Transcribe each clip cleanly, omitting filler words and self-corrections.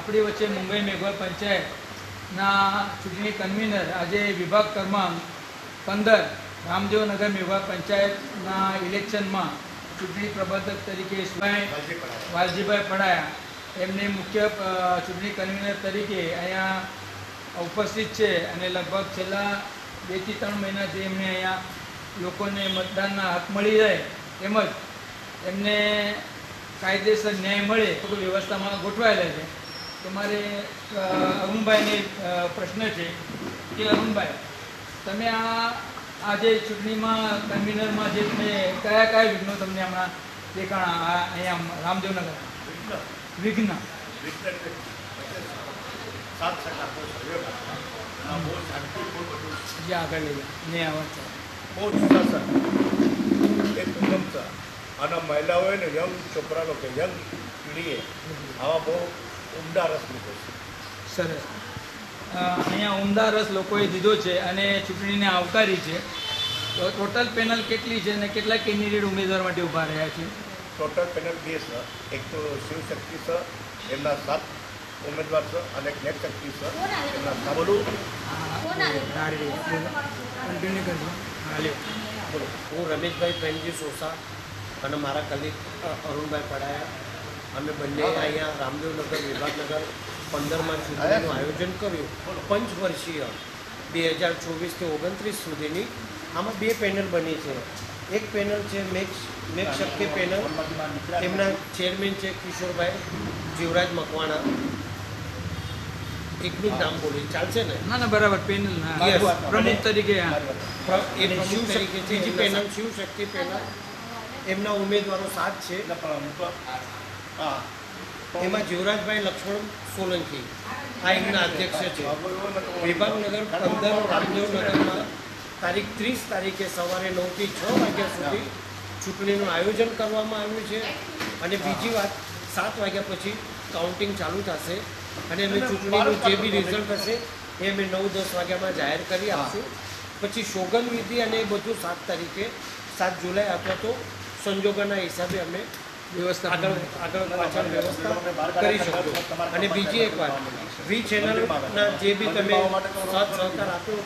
આપણી વચ્ચે મુંબઈ મેઘવાળ પંચાયતના ચૂંટણી કન્વીનર આજે વિભાગ ક્રમાંક 15 રામદેવનગર મેઘવાળ પંચાયતના ઇલેક્શનમાં ચૂંટણી પ્રબંધક તરીકે વાલજીભાઈ પડાયા એમને મુખ્ય ચૂંટણી કન્વીનર તરીકે અહીંયા ઉપસ્થિત છે અને લગભગ છેલ્લા 2 થી 3 મહિનાથી એમને અહીંયા લોકોને મતદાનના હક મળી રહે તેમજ એમને કાયદેસર ન્યાય મળે તો વ્યવસ્થામાં ગોઠવાયેલા છે. તો મારે અરુણભાઈને પ્રશ્ન છે કે અરુણભાઈ, તમે આજે ચૂંટણીમાં કન્વીનરમાં જે તમે કયા વિઘ્નો તમને હમણાં દેખાણા અહીંયા રામદેવનગર વિઘ્ન જે આગળ લઈ ને આવવા બહુ સરસ એક ઉત્તમ છે અને મહિલાઓએ ને યંગ છોકરા લોકો યંગ પીઢીએ આવા બહુ ઉમદા રસ લીધો છે. સરસ. અહીંયા ઉમદા રસ લોકોએ દીધો છે અને ચૂંટણીને આવકારી છે. તો ટોટલ પેનલ કેટલી છે અને કેટલા કેન્ડિડેટ ઉમેદવાર માટે ઊભા રહ્યા છે? ટોટલ પેનલ 2 છે. એક તો શિવશક્તિ છે, એમના 7 ઉમેદવાર છે, અને એક નેકશક્તિ છે, એમના 7. કન્ટિન્યુ કરજો. બોલો. હું રમેશભાઈ પ્રેમજી સોસા અને મારા કલીગ અરુણભાઈ પડાયા, અમે બંને અહીંયા રામદેવનગર વિભાગનગર 15માં ચૂંટણીનું આયોજન કર્યું. પંચવર્ષીય 2024થી 29 સુધીની આમાં 2 પેનલ બની છે. એક પેનલ છે મેક શક્તિ પેનલ, તેમના ચેરમેન છે કિશોરભાઈ જીવરાજ મકવાણા. એકનું જ નામ બોલી ચાલશે ને? ના બરાબર. પેનલ પ્રમુખ તરીકે શિવશક્તિ બીજી પેનલ શિવશક્તિ પેનલ, એમના ઉમેદવારો 7 છે. એમાં જીવરાજભાઈ લક્ષ્મણ સોલંકી આ એમના અધ્યક્ષ છે. વિભાગનગર 15 રામદેવનગરમાં તારીખ 30 તારીખે સવારે 9 થી 6 વાગ્યા સુધી ચૂંટણીનું આયોજન કરવામાં આવ્યું છે. અને બીજી વાત, 7 વાગ્યા પછી કાઉન્ટિંગ ચાલુ થશે અને અમે ચૂંટણીનું જે બી રિઝલ્ટ હશે એ અમે 9-10 વાગ્યામાં જાહેર કરી આપશું. પછી સોગંદવિધિ અને એ બધું 7 તારીખે 7 જુલાઈ અથવા તો સંજોગોના હિસાબે અમે વ્યવસ્થા આગળ પાછળ વ્યવસ્થા કરી શકશો. અને બીજી એક વાત, વી ચેનલના જે બી તમે સાથ સહકાર આપ્યો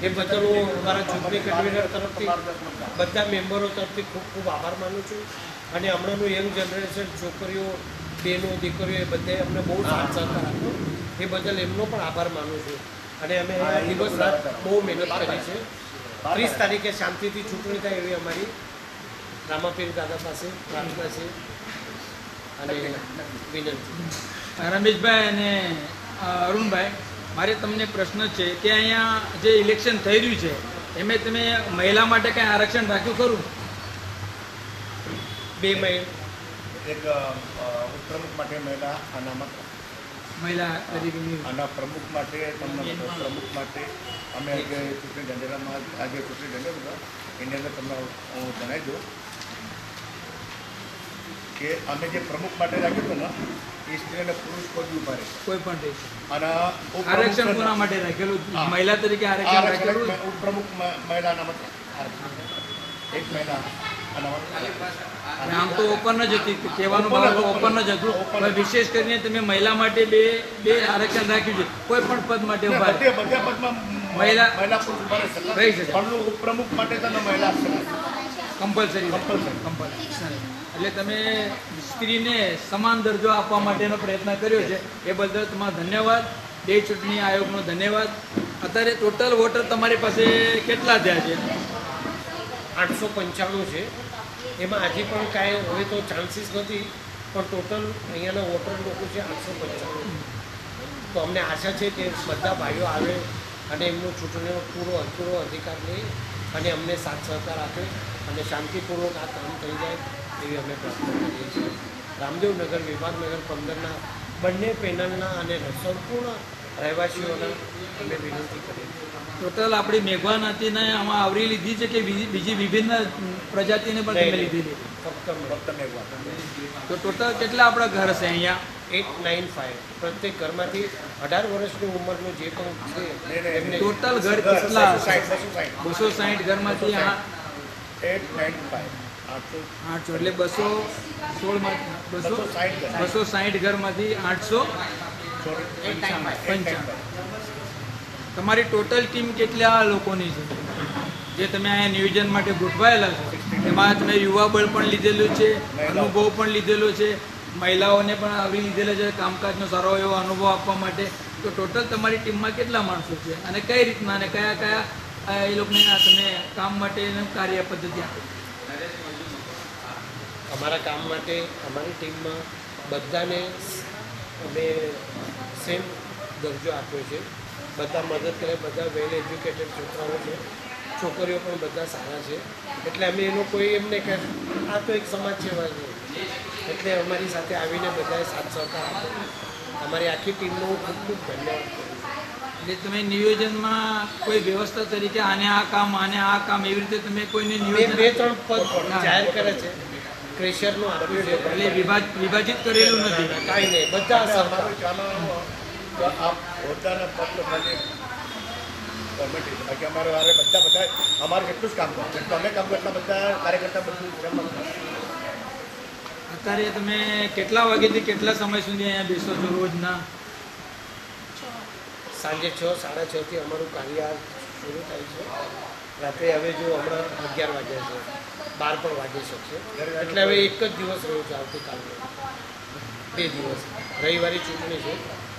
એ બદલ હું અમારા ચૂંટણી કન્વીનર તરફથી બધા મેમ્બરો તરફથી ખૂબ ખૂબ આભાર માનું છું. અને હમણાંનું યંગ જનરેશન છોકરીઓ બહેનો દીકરીઓ એ બધાએ અમને બહુ સાથ સહકાર આપ્યો, એ બદલ એમનો પણ આભાર માનું છું. અને અમે દિવસ રાત બહુ મહેનત કરી છે. 30 તારીખે શાંતિથી ચૂંટણી થાય એવી અમારી રામાપીર દાદા પાસે પ્રાર્થના છે અને વિનંતી. રમેશભાઈ અને અરુણભાઈ, મારે તમને પ્રશ્ન છે કે અહીંયા જે ઇલેક્શન થઈ રહ્યું છે એમાં તમે મહિલા માટે કંઈ આરક્ષણ રાખ્યું ખરું? 2 મહિલ એક ઉપપ્રમુખ માટે મહિલા અનામત, મહિલા તરીકે અને પ્રમુખ માટે તમને પ્રમુખ માટે અમે ચૂંટણી ઢંઢેરામાં આજે ચૂંટણી ઢંઢેરો એની અંદર તમને હું જણાવી દઉં કે અમે જે પ્રમુખ માટે રાખ્યું હતું ને એ સ્ત્રી અને પુરુષ કોઈ ઉભા રહે કોઈ પણ રહે. અને આરક્ષણ કોના માટે રાખેલું? મહિલા તરીકે આરક્ષણ રાખેલું. ઉપપ્રમુખ મહિલા અનામત એક મહિલા અનામત. આમ તો ઓપન જ હતી, કહેવાનું ભાવ ઓપન જ હતું, પણ વિશેષ કરીને તમે મહિલા માટે બે આરક્ષણ રાખ્યું છે. કોઈ પણ પદ માટે ઉભા બધા પદમાં મહિલા પુરુષ ઉભા રહી રહી શકે. પણ ઉપપ્રમુખ માટે તમે મહિલા કમ્પલસરી. એટલે તમે સ્ત્રીને સમાન દરજ્જો આપવા માટેનો પ્રયત્ન કર્યો છે, એ બદલ તમારો ધન્યવાદ. દેશ ચૂંટણી આયોગનો ધન્યવાદ. અત્યારે ટોટલ વોટર તમારી પાસે કેટલા થયા છે? 895 છે. એમાં હજી પણ કાંઈ હોય તો ચાન્સીસ નથી, પણ ટોટલ અહીંયાના વોટર લોકો છે 895. તો અમને આશા છે કે બધા ભાઈઓ આવે અને એમનો ચૂંટણીનો પૂરો અધિકાર લે અને અમને સાથ સહકાર આપે અને શાંતિપૂર્વક આ કામ થઈ જાય એવી અમે પ્રાર્થના કરીએ છીએ. રામદેવનગર વિભાગનગર 15ના બંને પેનલના અને સંપૂર્ણ રહેવાસીઓના અમે વિનંતી કરીએ છીએ. ટોટલ આપણી મેઘવાન હાથીને આમાં આવરી લીધી છે કે બીજી વિભિન્ન પ્રજાતિને પણ તમે લીધેલી? ફક્ત તો ટોટલ કેટલા આપણા ઘર છે અહીંયા? 895. પ્રત્યેક ઘરમાંથી 18 વર્ષની ઉંમરનું જે પણ છે એમને ટોટલ ઘર કેટલા? 260 ઘરમાંથી 895 800 એટલે 216 260 ઘરમાંથી 800 55. તમારી ટોટલ ટીમ કેટલા લોકોની છે જે તમે અહીંયા નિયોજન માટે ગોઠવાયેલા છો? એમાં તમે યુવા બળ પણ લીધેલું છે, અનુભવ પણ લીધેલો છે, મહિલાઓને પણ આવરી લીધેલા છે કામકાજનો સારો એવો અનુભવ આપવા માટે. તો ટોટલ તમારી ટીમમાં કેટલા માણસો છે અને કઈ રીતના અને કયા કયા એ લોકોને આ તમે કામ માટેનું કાર્ય પદ્ધતિ આપો? અમારા કામ માટે અમારી ટીમમાં બધાને અમે સેમ દરજ્જો આપ્યો છે. બધા મદદ કરે, બધા વેલ એજ્યુકેટેડ છોકરાઓ છે, છોકરીઓ પણ બધા સારા છે. એટલે અમે એનો કોઈ એમને કે આ તો એક સમાજ સેવા છે એટલે અમારી સાથે આવીને બધાએ સાથ સહકાર આપ્યો. અમારી આખી ટીમનો હું ખૂબ ખૂબ ધન્યવાદ કરું છું. એટલે તમે નિયોજનમાં કોઈ વ્યવસ્થા તરીકે આને આ કામ એવી રીતે તમે કોઈને બે નિયોજન બે ત્રણ પદ જાહેર કરે છે, ક્રેશરનું આપ્યું છે, એટલે વિભાજિત કરેલું નથી. કાંઈ નહીં, બધા સરકાર. આ હોદ્દાના પદ ખાલી ગવર્મેન્ટ બાકી અમારે વારે બધા અમારે એટલું જ કામ કરો જેટલું અમે કામ કરો એટલા બધા કાર્યકર્તા બધું અત્યારે તમે કેટલા વાગ્યાથી કેટલા સમય સુધી અહીંયા બેસો છો રોજના? સાંજે 6, 6:30 અમારું કાર્ય શરૂ થાય છે. રાત્રે હવે જો હમણાં 11 વાગ્યા છે, 12 પણ વાગી શકશે. એટલે હવે એક જ દિવસ રહ્યો છે આવતીકાલનો, 2 દિવસ. રવિવારે ચૂંટણી છે,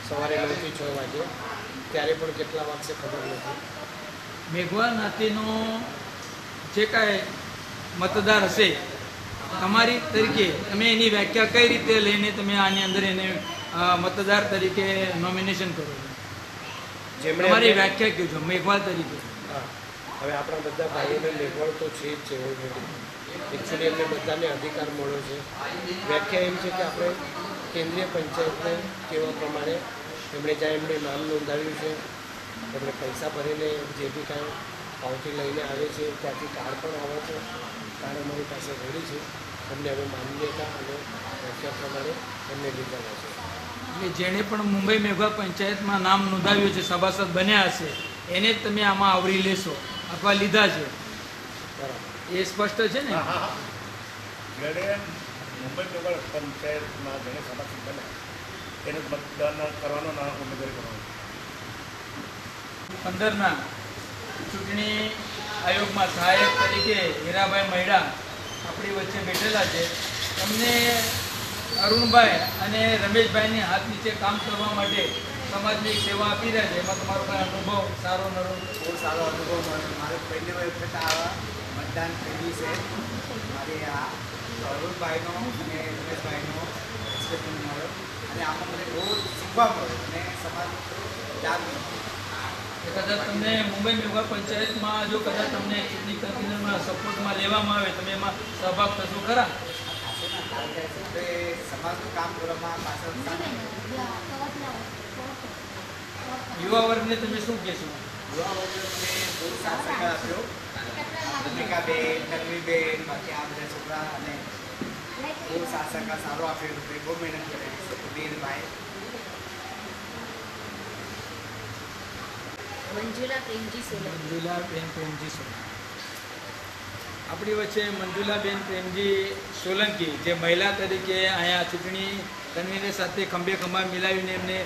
સવારે 9 થી 6 વાગે. ત્યારે પણ કેટલા વાગશે ખબર નથી. મેઘવા જ્ઞાતિનો જે કાંઈ મતદાર હશે તમારી તરીકે તમે એની વ્યાખ્યા કઈ રીતે લઈને તમે આની અંદર એને મતદાર તરીકે નોમિનેશન કરો છો? જેમણે તમારી વ્યાખ્યા કહો છો મેઘવાળ તરીકે. હા, હવે આપણા બધા ભાઈઓને લેવડ તો છે જ છે ઓલરેડી. એકચ્યુઅલી એમને બધાને અધિકાર મળ્યો છે. વ્યાખ્યા એમ છે કે આપણે કેન્દ્રીય પંચાયતને કહેવા પ્રમાણે એમણે જ્યાં એમને નામ નોંધાવ્યું છે, એમણે પૈસા ભરીને જે બી કાંઈ પાવતી લઈને આવે છે ત્યાંથી કાર્ડ પણ આવે છે. કાર્ડ અમારી પાસે રેડી છે. એમને હવે માન્યતા અને વ્યાખ્યા પ્રમાણે એમને લીધેલા છે. એટલે જેણે પણ મુંબઈ મેઘવા પંચાયતમાં નામ નોંધાવ્યું છે, સભાસદ બન્યા હશે, એને જ તમે આમાં આવરી લેશો અથવા લીધા છે, બરાબર. એ સ્પષ્ટ છે ને? જેણે મુંબઈ નગર પંચાયતમાં જેણે સભાસદ બને એને મતદાન કરવાનો નામ ઉમેદવારી કરવાનો. 15ના ચૂંટણી આયોગમાં સહાયક તરીકે હીરાભાઈ મૈડા આપણી વચ્ચે બેઠેલા છે. તમને અરુણભાઈ અને રમેશભાઈની હાથ નીચે કામ કરવા માટે સમાજની એક સેવા આપી રહ્યા છે, એમાં તમારો કોઈ અનુભવ સારો નરો? બહુ સારો અનુભવ મળ્યો. મારે પહેલી વખત આ મતદાન કર્યું છે. મારે આ અરુણભાઈનો અને રમેશભાઈનો એક્સપેક્ટ મળ્યો અને આમાં મને બહુ શીખવા મળ્યું અને સમાજ જાગૃત. કદાચ તમને મુંબઈ મેઘવા પંચાયતમાં જો કદાચ તમને ચૂંટણી કન્વીનરમાં સપોર્ટમાં લેવામાં આવે તમે એમાં સહભાગ થશો ખરા? એટલે સમાજનું કામ કરવામાં પાછળ યુવા વર્ગને તમે શું કહેશો? યુવા વર્ગને બહુ સાથ સહકાર આપ્યો. રમિકાબેન, તન્વીબેન, બાકી આ બધા છોકરા અને બહુ સાથ સહકાર સારો આપ્યો. બહુ મહેનત કરેલી છે વીરભાઈ. મંજુલાબેન પ્રેમજી સોલંકી આપણી વચ્ચે. મંજુલાબેન પ્રેમજી સોલંકી જે મહિલા તરીકે અહીંયા ચૂંટણી કન્વીનર સાથે ખંભે ખંભા મિલાવીને એમને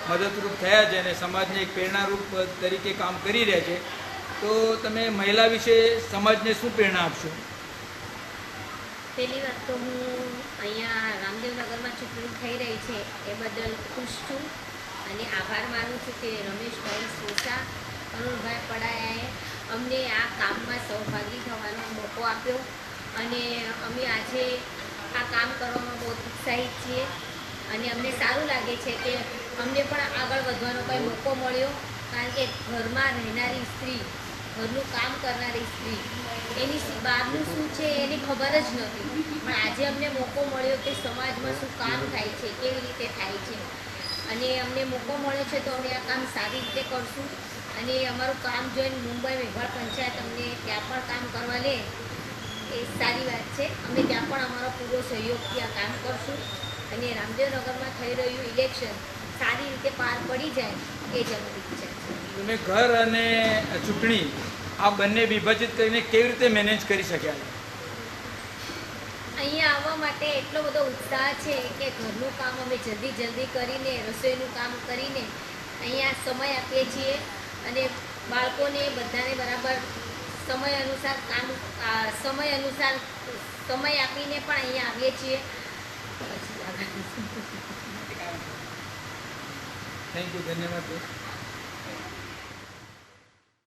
મદદરૂપ થયા છે અને સમાજને એક પ્રેરણારૂપ તરીકે કામ કરી રહ્યા છે. તો તમે મહિલા વિશે સમાજને શું પ્રેરણા આપશો? પહેલી વાત તો હું અહીંયા રામદેવનગરમાં ચૂંટણી થઈ રહી છે એ બદલ ખુશ છું અને આભાર માનું છું કે રમેશભાઈ સોસા, અરુણભાઈ પડાયાએ અમને આ કામમાં સહભાગી થવાનો મોકો આપ્યો અને અમે આજે આ કામ કરવામાં બહુ ઉત્સાહિત છીએ અને અમને સારું લાગે છે કે અમને પણ આગળ વધવાનો કંઈ મોકો મળ્યો. કારણ કે ઘરમાં રહેનારી સ્ત્રી, ઘરનું કામ કરનારી સ્ત્રી, એની બહારનું શું છે એની ખબર જ નથી, પણ આજે અમને મોકો મળ્યો કે સમાજમાં શું કામ થાય છે, કેવી રીતે થાય છે અને અમને મોકો મળ્યો છે તો અમે આ કામ સારી રીતે કરશું અને અમારું કામ જોઈને મુંબઈ મેઘવાળ પંચાયત અમને ત્યાં પણ કામ કરવા લે એ સારી વાત છે. અમે ત્યાં પણ અમારો પૂરો સહયોગથી આ કામ કરશું અને રામદેવનગરમાં થઈ રહ્યું ઇલેક્શન સારી રીતે પાર પડી જાય એ જ અમારી ઈચ્છા છે. તમે ઘર અને ચૂંટણી આ બંને વિભાજિત કરીને કેવી રીતે મેનેજ કરી શક્યા? અહીંયા આવવા આવવા માટે એટલો બધો ઉત્સાહ છે કે ઘરનું કામ અમે જલ્દી કરીને રસોઈનું કામ કરીને અહીંયા સમય આપીએ છીએ અને બાળકોને બધાને બરાબર સમય અનુસાર સમય આપીને પણ અહીંયા આવીએ છીએ. થેન્ક યુ, ધન્યવાદ.